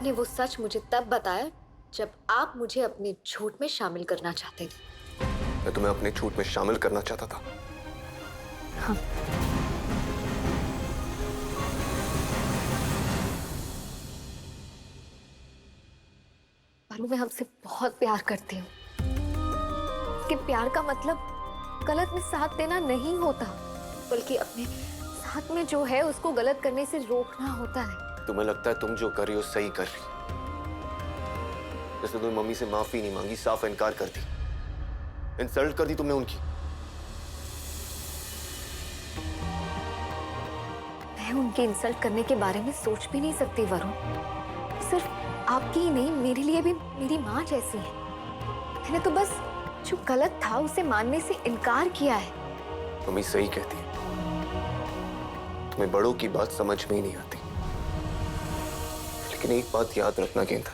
आपने वो सच मुझे तब बताया जब आप मुझे अपने झूठ में शामिल करना चाहते थे। मैं तुम्हें अपने झूठ में शामिल करना चाहता था। हाँ। वरुण, मैं हमसे बहुत प्यार करती हूँ। कि प्यार का मतलब गलत में साथ देना नहीं होता, बल्कि अपने साथ में जो है उसको गलत करने से रोकना होता है। तुम्हें लगता है तुम जो कर रही हो सही कर रही हो। जैसे तुमने मम्मी से माफी नहीं मांगी, साफ इनकार कर दी, इंसल्ट कर दी तुमने उनकी। मैं उनके इंसल्ट करने के बारे में सोच भी नहीं सकती वरुण। सिर्फ आपकी ही नहीं, मेरे लिए भी मेरी माँ जैसी है। मैंने तो बस जो गलत था उसे मानने से इनकार किया है। मम्मी सही कहती है, तुम्हें बड़ों की बात समझ में ही नहीं आती। लेकिन एक बात याद रखना गेंदा,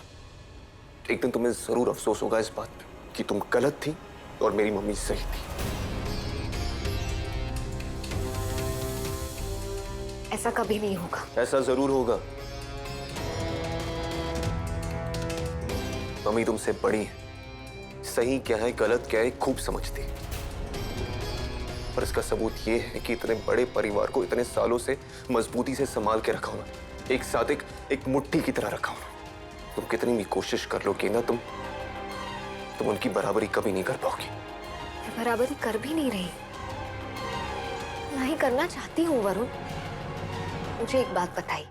एक दिन तुम्हें जरूर अफसोस होगा इस बात पे कि तुम गलत थी और मेरी मम्मी सही थी। ऐसा कभी नहीं होगा। ऐसा जरूर होगा। मम्मी तुमसे बड़ी है, सही क्या है गलत क्या है खूब समझती है। और इसका सबूत ये है कि इतने बड़े परिवार को इतने सालों से मजबूती से संभाल के रखा हूं, एक साथ एक मुट्ठी की तरह रखा हूं। तुम कितनी भी कोशिश कर लो कि ना तुम उनकी बराबरी कभी नहीं कर पाओगी। मैं बराबरी कर भी नहीं रही, ना ही करना चाहती हूँ वरुण। मुझे एक बात बताइए,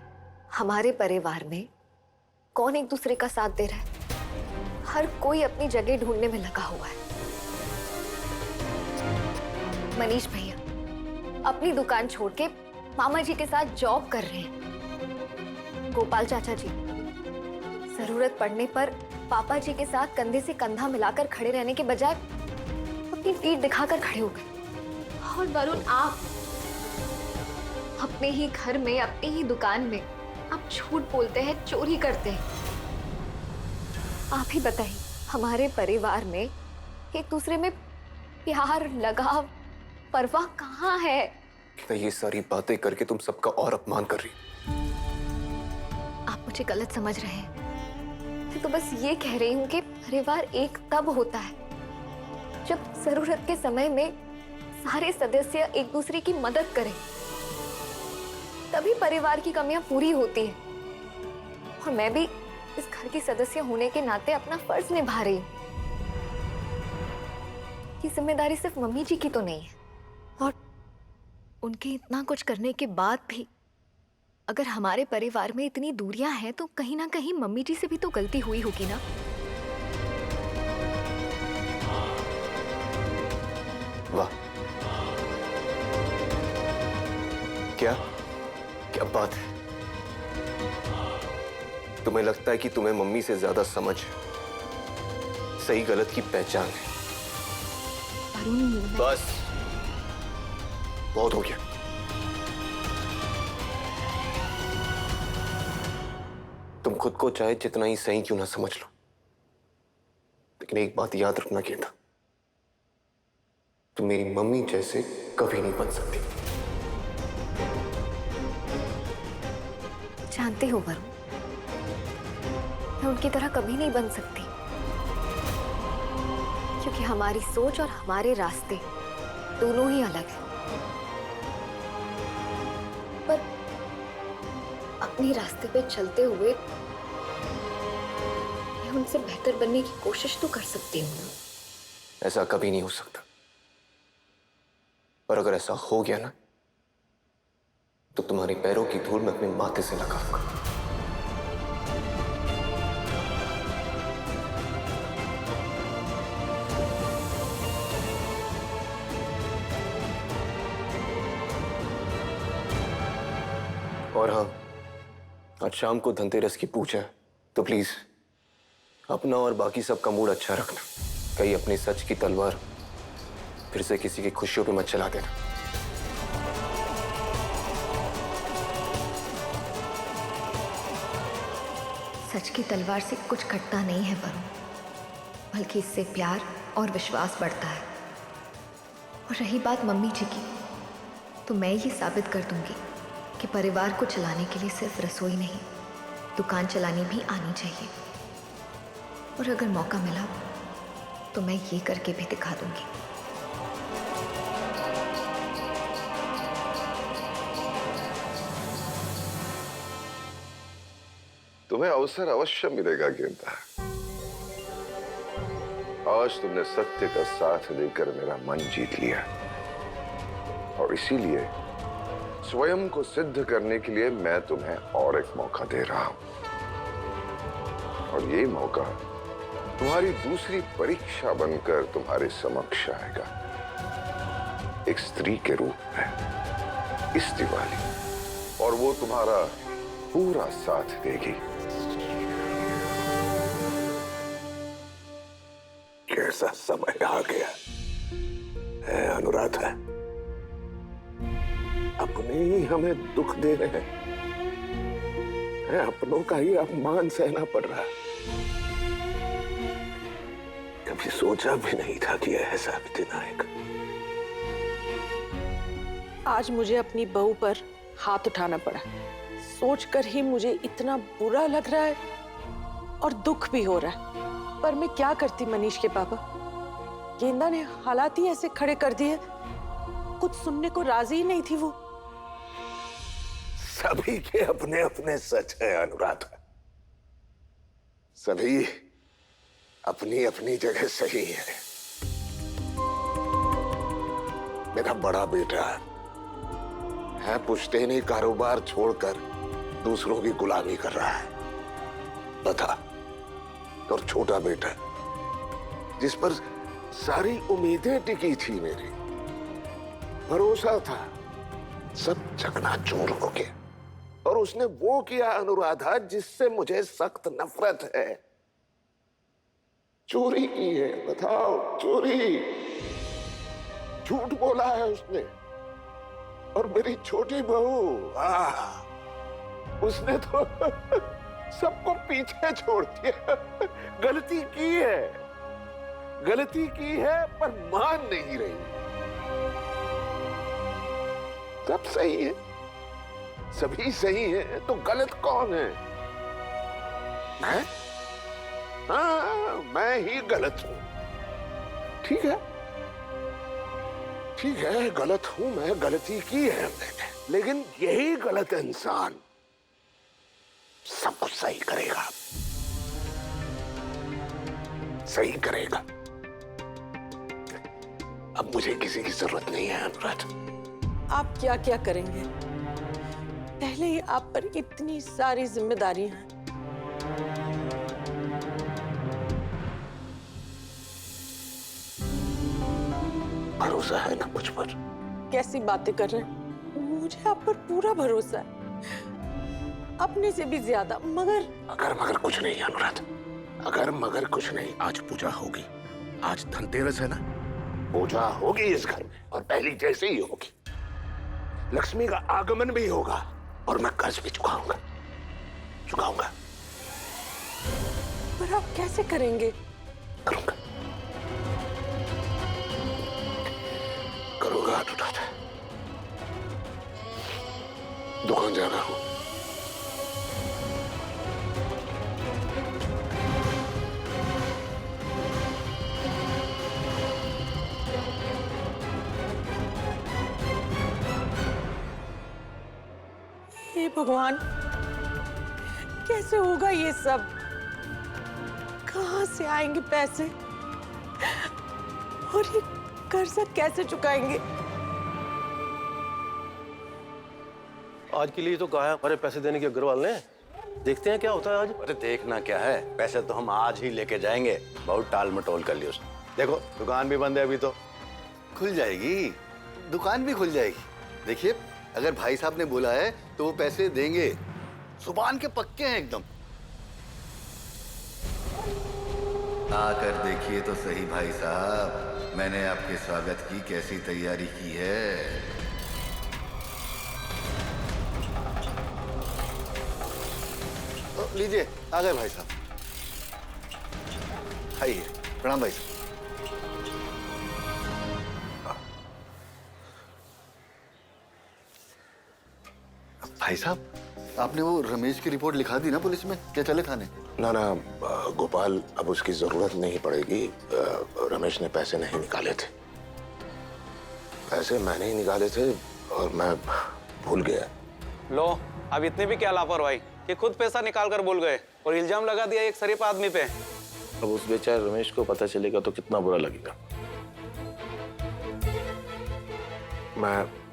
हमारे परिवार में कौन एक दूसरे का साथ दे रहा है? हर कोई अपनी जगह ढूंढने में लगा हुआ है। मनीष भैया अपनी दुकान छोड़ के मामा जी के साथ जॉब कर रहे हैं। गोपाल चाचा जी जरूरत पड़ने पर पापा जी के साथ कंधे से कंधा मिलाकर खड़े रहने के बजाय अपनी पीठ दिखाकर खड़े हो गए। और वरुण, आप अपने ही घर में, अपनी ही दुकान में आप झूठ बोलते हैं, चोरी करते हैं। आप ही बताइए, हमारे परिवार में एक दूसरे में प्यार, लगाव, परवाह कहाँ है? तो ये सारी बातें करके तुम सबका और अपमान कर रही हो। आप मुझे गलत समझ रहे हैं। मैं तो बस ये कह रही हूँ कि परिवार एक तब होता है जब जरूरत के समय में सारे सदस्य एक दूसरे की मदद करें, तभी परिवार की कमियां पूरी होती है। और मैं भी इस घर की सदस्य होने के नाते अपना फर्ज निभा रही हूँ। ये जिम्मेदारी सिर्फ मम्मी जी की तो नहीं है, और उनके इतना कुछ करने के बाद भी अगर हमारे परिवार में इतनी दूरियां हैं तो कहीं ना कहीं मम्मी जी से भी तो गलती हुई होगी ना। वाह, क्या क्या बात है। तुम्हें लगता है कि तुम्हें मम्मी से ज्यादा समझ है, सही गलत की पहचान है। बस बहुत हो गया। तुम खुद को चाहे जितना ही सही क्यों ना समझ लो, लेकिन एक बात याद रखना गेंदा, तुम मेरी मम्मी जैसे कभी नहीं बन सकती। जानते हो वरुण, मैं उनकी तरह कभी नहीं बन सकती, क्योंकि हमारी सोच और हमारे रास्ते दोनों ही अलग हैं। पर अपने रास्ते पे चलते हुए मैं उनसे बेहतर बनने की कोशिश तो कर सकती हूँ ना। ऐसा कभी नहीं हो सकता, और अगर ऐसा हो गया ना तो तुम्हारे पैरों की धूल मैं अपने माथे से लगाऊंगा। और हाँ, आज शाम को धनतेरस की पूजा है, तो प्लीज अपना और बाकी सबका मूड अच्छा रखना। कहीं अपनी सच की तलवार फिर से किसी की खुशियों पे मत चला देना। सच की तलवार से कुछ कटता नहीं है वरुण, बल्कि इससे प्यार और विश्वास बढ़ता है। और रही बात मम्मी जी की, तो मैं ये साबित कर दूंगी कि परिवार को चलाने के लिए सिर्फ रसोई नहीं, दुकान चलानी भी आनी चाहिए। और अगर मौका मिला तो मैं ये करके भी दिखा दूंगी। तुम्हें अवसर अवश्य मिलेगा गेंदा। आज तुमने सत्य का साथ देकर मेरा मन जीत लिया और इसीलिए स्वयं को सिद्ध करने के लिए मैं तुम्हें और एक मौका दे रहा हूं। और ये मौका तुम्हारी दूसरी परीक्षा बनकर तुम्हारे समक्ष आएगा, एक स्त्री के रूप में इस दिवाली, और वो तुम्हारा पूरा साथ देगी। कैसा समय आ गया है अनुराधा, अपने ही हमें दुख दे रहे हैं, अपनों का ही अपमान सहना पड़ रहा है। कभी सोचा भी नहीं था कि ऐसा भी दिन आएगा। आज मुझे अपनी बहू पर हाथ उठाना पड़ा, सोचकर ही मुझे इतना बुरा लग रहा है और दुख भी हो रहा है। पर मैं क्या करती मनीष के पापा, गेंदा ने हालात ही ऐसे खड़े कर दिए, कुछ सुनने को राजी ही नहीं थी वो। सभी के अपने अपने सच है अनुराधा, सभी अपनी अपनी जगह सही है। मेरा बड़ा बेटा है पुश्तैनी कारोबार छोड़कर दूसरों की गुलामी कर रहा है, बता। और छोटा बेटा जिस पर सारी उम्मीदें टिकी थी, मेरी भरोसा था, सब चकनाचूर हो गया। और उसने वो किया अनुराधा जिससे मुझे सख्त नफरत है। चोरी की है, बताओ, चोरी, झूठ बोला है उसने। और मेरी छोटी बहू, उसने तो सबको पीछे छोड़ दिया। गलती की है, गलती की है, पर मान नहीं रही। सब सही है, सभी सही है, तो गलत कौन है? मैं? हाँ, मैं ही गलत हूं। ठीक है, ठीक है, गलत हूं मैं, गलती की है मैंने, लेकिन यही गलत इंसान सब कुछ सही करेगा, सही करेगा। अब मुझे किसी की जरूरत नहीं है अनुराधा। आप क्या क्या करेंगे? पहले ही आप पर इतनी सारी जिम्मेदारियां हैं। भरोसा है ना मुझ पर? कैसी बातें कर रहे हैं? मुझे आप पर पूरा भरोसा है, अपने से भी ज्यादा। मगर अगर मगर कुछ नहीं अनुराधा, अगर मगर कुछ नहीं। आज पूजा होगी, आज धनतेरस है ना, पूजा होगी इस घर में, और पहली जैसे ही होगी। लक्ष्मी का आगमन भी होगा, और मैं कर्ज भी चुकाऊंगा, चुकाऊंगा। पर आप कैसे करेंगे? करूंगा, करूंगा अनुराधा। दुकान जा रहा हूं। हे भगवान, कैसे होगा ये सब? कहां से आएंगे पैसे? और ये कर्जा कैसे चुकाएंगे? आज के लिए तो कहा है हमारे पैसे देने के अग्रवाल ने, देखते हैं क्या होता है आज। अरे देखना क्या है, पैसे तो हम आज ही लेके जाएंगे। बहुत टाल मटोल कर लिया उसने। देखो दुकान भी बंद है, अभी तो खुल जाएगी, दुकान भी खुल जाएगी। देखिए अगर भाई साहब ने बोला है तो वो पैसे देंगे, जुबान के पक्के हैं एकदम। आकर देखिए तो सही भाई साहब, मैंने आपके स्वागत की कैसी तैयारी की है। तो लीजिए, आ गए भाई साहब। आइए, प्रणाम भाई साहब। भाई साहब आपने वो रमेश की रिपोर्ट लिखा दी ना पुलिस में, क्या चले थाने? ना ना गोपाल, अब उसकी जरूरत नहीं पड़ेगी। रमेश ने पैसे नहीं निकाले थे। पैसे मैंने ही निकाले थे और मैं भूल गया। लो, अब इतनी भी क्या लापरवाही कि खुद पैसा निकाल कर भूल गए और इल्जाम लगा दिया एक शरीफ आदमी पे। अब उस बेचारे रमेश को पता चलेगा तो कितना बुरा लगेगा।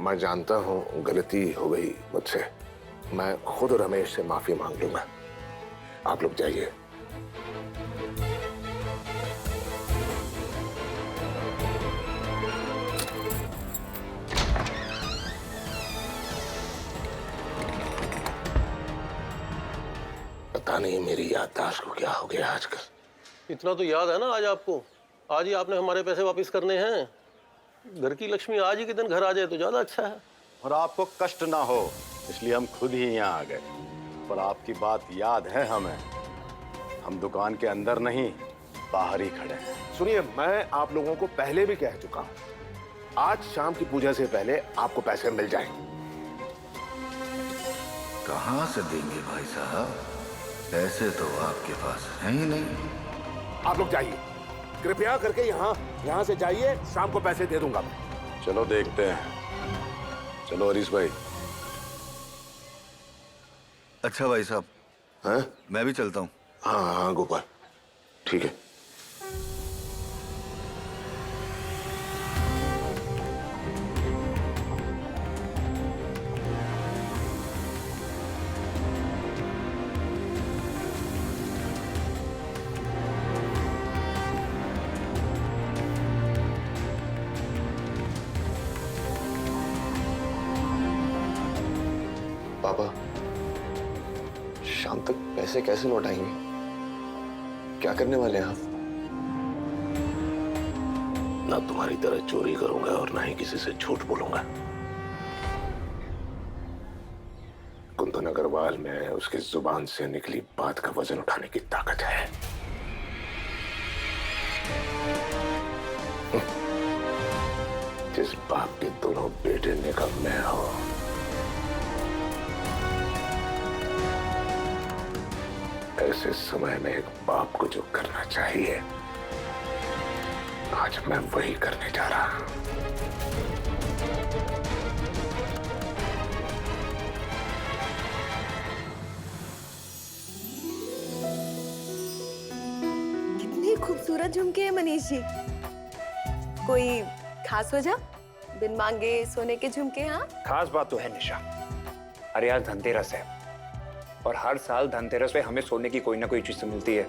मैं जानता हूँ गलती हो गई मुझसे। मैं खुद रमेश से माफी मांग लूंगा। आप लोग जाइए। पता नहीं मेरी याददाश्त को क्या हो गया आजकल। इतना तो याद है ना आज आपको। आज ही आपने हमारे पैसे वापस करने हैं। घर की लक्ष्मी आज ही के दिन घर आ जाए तो ज्यादा अच्छा है। और आपको कष्ट ना हो इसलिए हम खुद ही यहाँ आ गए। पर आपकी बात याद है हमें। हम दुकान के अंदर नहीं, बाहर ही खड़े हैं। सुनिए, मैं आप लोगों को पहले भी कह चुका हूँ, आज शाम की पूजा से पहले आपको पैसे मिल जाएंगे। कहाँ से देंगे भाई साहब? पैसे तो आपके पास हैं ही नहीं। आप लोग जाइए, कृपया करके यहाँ से जाइए। शाम को पैसे दे दूंगा मैं। चलो देखते हैं। चलो हरीश भाई। अच्छा भाई साहब, हैं? मैं भी चलता हूँ। हाँ हाँ गोपाल, ठीक है। पापा, शाम तक पैसे कैसे लौटाएंगे? क्या करने वाले हैं आप? ना तुम्हारी तरह चोरी करूंगा और ना ही किसी से झूठ बोलूंगा। कुंदन अग्रवाल में उसकी जुबान से निकली बात का वजन उठाने की ताकत है। जिस बाप के दोनों बेटे निकम्मे हो, ऐसे समय में एक बाप को जो करना चाहिए, आज मैं वही करने जा रहा हूं। कितनी खूबसूरत झुमके हैं मनीष जी। कोई खास वजह? बिन मांगे सोने के झुमके? हाँ, खास बात तो है निशा। अरे आज धनतेरस है और हर साल धनतेरस पे हमें सोने की कोई ना कोई चीज तो मिलती है।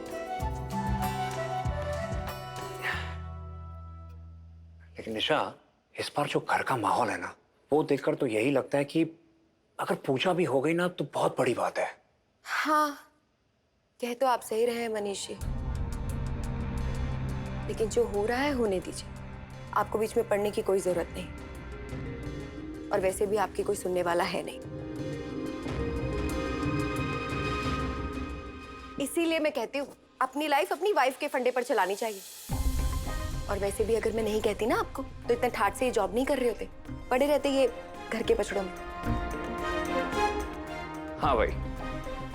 लेकिन निशा, इस बार जो घर का माहौल है ना, वो देखकर तो यही लगता है कि अगर पूजा भी हो गई ना तो बहुत बड़ी बात है। हाँ, कह तो आप सही रहे हैं मनीष जी, लेकिन जो हो रहा है होने दीजिए। आपको बीच में पड़ने की कोई जरूरत नहीं, और वैसे भी आपकी कोई सुनने वाला है नहीं। इसीलिए मैं कहती हूँ अपनी लाइफ अपनी वाइफ के फंडे पर चलानी चाहिए। और वैसे भी अगर मैं नहीं कहती ना आपको तो इतने ठाट से ये जॉब नहीं कर रहे होते, पड़े रहते ये घर के पछड़ों में। हाँ भाई,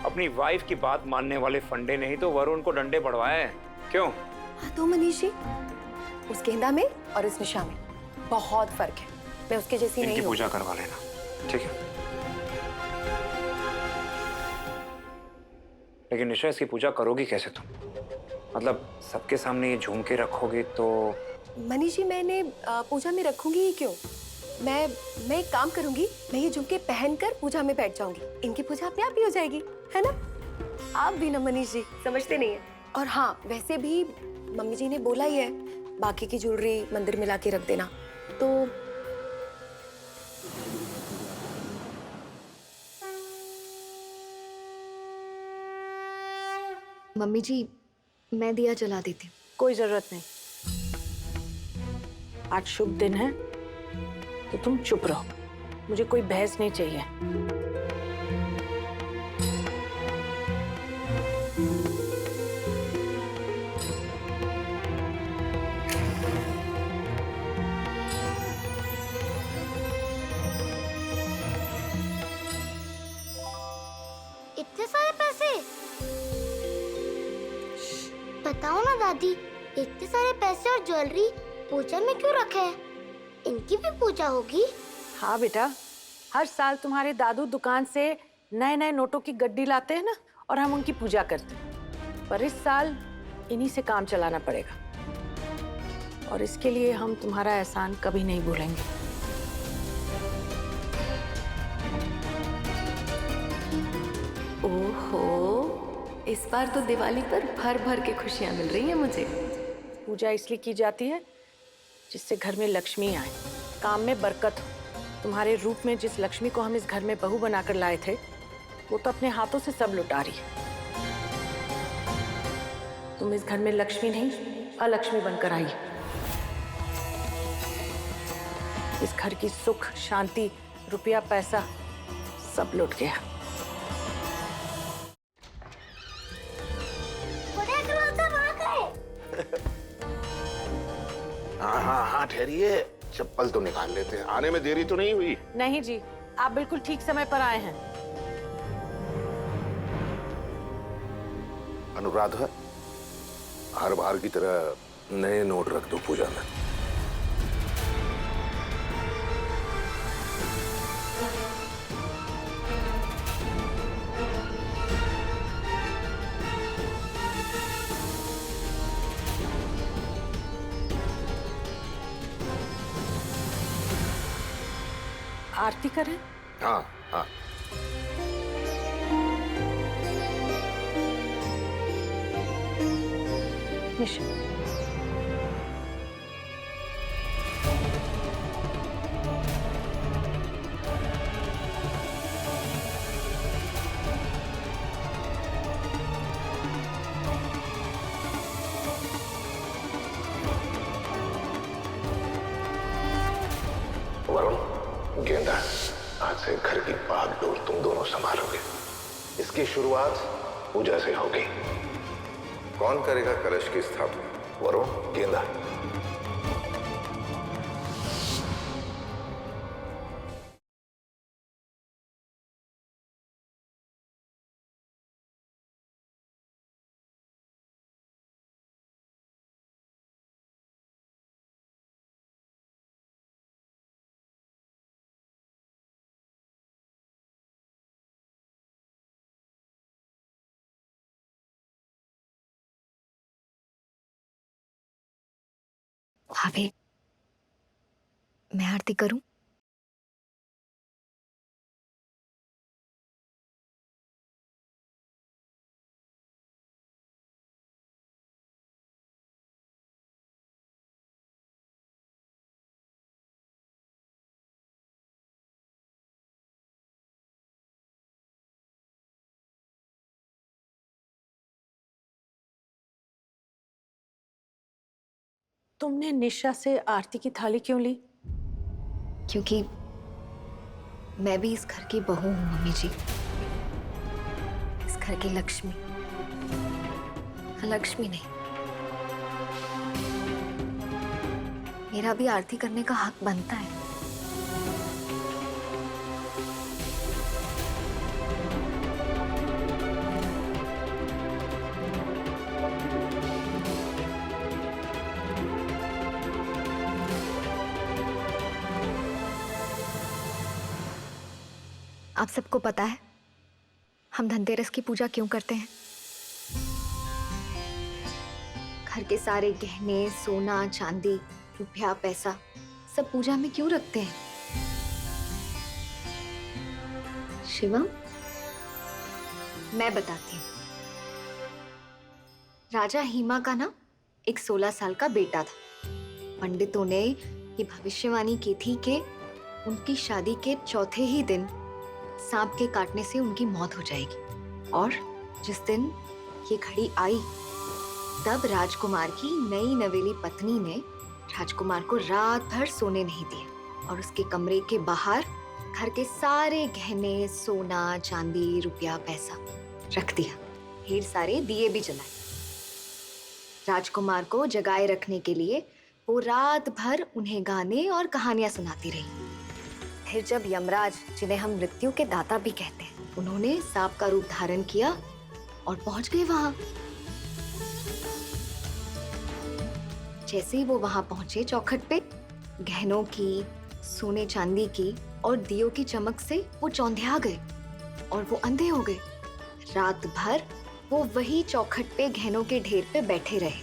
अपनी वाइफ की बात मानने वाले फंडे नहीं तो वरुण को डंडे बढ़वाए हैं। क्यों? हाँ तो मनीष जी, उस गेंदा में और इस निशा में बहुत फर्क है। मैं उसके जैसी नहीं इनकी हूँ। पूजा करवा लेना, ठीक है? लेकिन निशा, इसकी पूजा करोगी कैसे तुम? मतलब सबके सामने ये झूम के रखोगी तो? मनीष जी, मैंने पूजा में रखूंगी ही क्यों? मैं एक काम करूंगी, मैं ये झुमके पहनकर पूजा में बैठ जाऊंगी। इनकी पूजा अपने आप ही हो जाएगी, है ना? आप भी ना मनीष जी समझते नहीं है। और हाँ, वैसे भी मम्मी जी ने बोला ही है बाकी की ज्वेलरी मंदिर में लाके रख देना। तो मम्मी जी, मैं दिया जला देती हूँ। कोई जरूरत नहीं। आज शुभ दिन है तो तुम चुप रहो, मुझे कोई बहस नहीं चाहिए। बताओ ना दादी, इतने सारे पैसे और ज्वेलरी पूजा में क्यों रखे हैं? इनकी भी पूजा होगी? हाँ बेटा, हर साल तुम्हारे दादू दुकान से नए नए नोटों की गड्डी लाते हैं ना, और हम उनकी पूजा करते हैं। पर इस साल इन्हीं से काम चलाना पड़ेगा, और इसके लिए हम तुम्हारा एहसान कभी नहीं भूलेंगे। ओहो, इस बार तो दिवाली पर भर भर के खुशियां मिल रही हैं मुझे। पूजा इसलिए की जाती है जिससे घर में लक्ष्मी आए, काम में बरकत हो। तुम्हारे रूप में जिस लक्ष्मी को हम इस घर में बहू बनाकर लाए थे, वो तो अपने हाथों से सब लुटा रही है। तुम इस घर में लक्ष्मी नहीं, अलक्ष्मी बनकर आई। इस घर की सुख, शांति, रुपया, पैसा सब लुट गया। हाँ हाँ हाँ, ठहरिए, चप्पल तो निकाल लेते हैं। आने में देरी तो नहीं हुई? नहीं जी, आप बिल्कुल ठीक समय पर आए हैं। अनुराधा, हर बार की तरह नए नोट रख दो पूजा में। आरती करें? हाँ हाँ। निशा, वरुण, गेंदा, आज से घर की बागडोर तुम दोनों संभालोगे। इसकी शुरुआत पूजा से होगी। कौन करेगा कलश की स्थापना? वरुण, गेंदा। भाभी, मैं आरती करूं? तुमने निशा से आरती की थाली क्यों ली? क्योंकि मैं भी इस घर की बहू हूं मम्मी जी, इस घर की लक्ष्मी। लक्ष्मी नहीं, मेरा भी आरती करने का हक बनता है। आप सबको पता है हम धनतेरस की पूजा क्यों करते हैं? घर के सारे गहने, सोना, चांदी, रुपया, पैसा सब पूजा में क्यों रखते हैं? शिवम, मैं बताती हूँ। राजा हीमा का ना एक 16 साल का बेटा था। पंडितों ने ये भविष्यवाणी की थी कि उनकी शादी के चौथे ही दिन सांप के काटने से उनकी मौत हो जाएगी। और जिस दिन ये घड़ी आई, तब राजकुमार की नई नवेली पत्नी ने राजकुमार को रात भर सोने नहीं दिया और उसके कमरे के बाहर घर के सारे गहने, सोना, चांदी, रुपया, पैसा रख दिया। ढेर सारे दिए भी जलाए। राजकुमार को जगाए रखने के लिए वो रात भर उन्हें गाने और कहानियां सुनाती रही। फिर जब यमराज, जिन्हें हम मृत्यु के दाता भी कहते हैं, उन्होंने सांप का रूप धारण किया और पहुंच गए वहां। जैसे ही वो वहां पहुंचे चौखट पे, गहनों की, सोने चांदी की और दियों की चमक से वो चौंधिया गए और वो अंधे हो गए। रात भर वो वही चौखट पे गहनों के ढेर पे बैठे रहे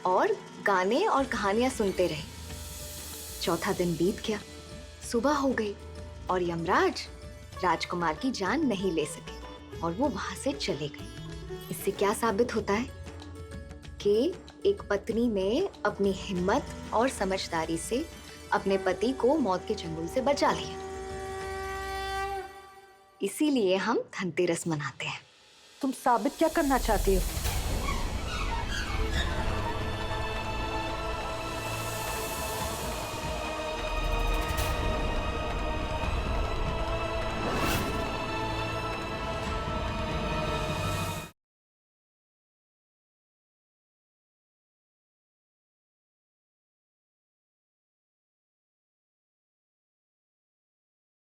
और गाने और कहानियां सुनते रहे। चौथा दिन बीत गया, सुबह हो गई और यमराज राजकुमार की जान नहीं ले सके और वो वहां से चले गए। इससे क्या साबित होता है कि एक पत्नी ने अपनी हिम्मत और समझदारी से अपने पति को मौत के चंगुल से बचा लिया। इसीलिए हम धनतेरस मनाते हैं। तुम साबित क्या करना चाहती हो?